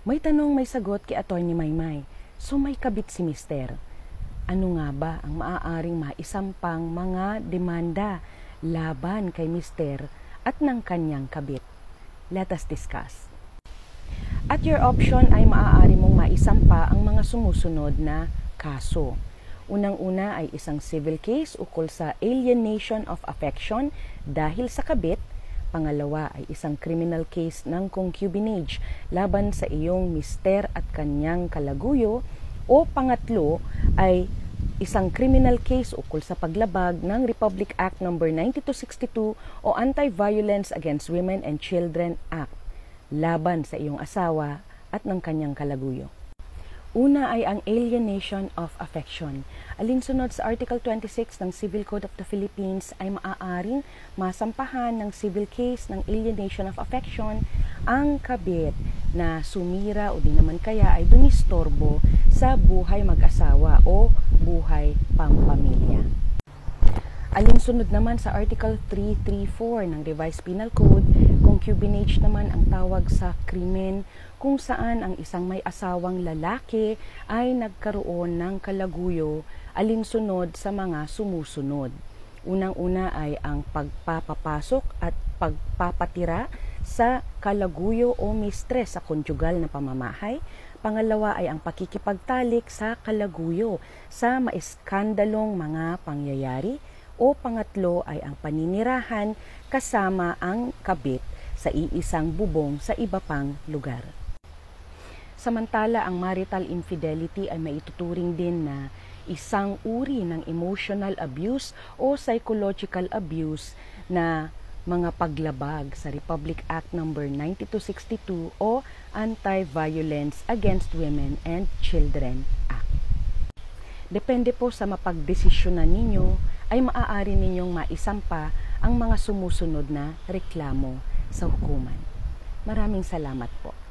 May tanong may sagot kay Atty. Maymay. So may kabit si Mister. Ano nga ba ang maaaring maisampang mga demanda laban kay Mister at ng kanyang kabit? Let us discuss. At your option ay maaari mong maisampa ang mga sumusunod na kaso. Unang-una ay isang civil case ukol sa alienation of affection dahil sa kabit. Pangalawa ay isang criminal case ng concubinage laban sa iyong mister at kanyang kalaguyo. O pangatlo ay isang criminal case ukol sa paglabag ng Republic Act No. 9262 o Anti-Violence Against Women and Children Act laban sa iyong asawa at ng kanyang kalaguyo. Una ay ang alienation of affection. Alinsunod sa Article 26 ng Civil Code of the Philippines ay maaaring masampahan ng civil case ng alienation of affection ang kabit na sumira o di naman kaya ay dumistorbo sa buhay mag-asawa o buhay pampamilya. Alinsunod naman sa Article 334 ng Revised Penal Code, concubinage naman ang tawag sa krimen kung saan ang isang may asawang lalaki ay nagkaroon ng kalaguyo alinsunod sa mga sumusunod. Unang-una ay ang pagpapapasok at pagpapatira sa kalaguyo o mistress sa konjugal na pamamahay. Pangalawa ay ang pakikipagtalik sa kalaguyo sa maiskandalong mga pangyayari. O pangatlo ay ang paninirahan kasama ang kabit sa iisang bubong sa iba pang lugar. Samantala, ang marital infidelity ay maituturing din na isang uri ng emotional abuse o psychological abuse na mga paglabag sa Republic Act No. 9262 o Anti-Violence Against Women and Children Act. Depende po sa mapagdesisyonan ninyo ay maaari ninyong maisampa ang mga sumusunod na reklamo sa hukuman. Maraming salamat po.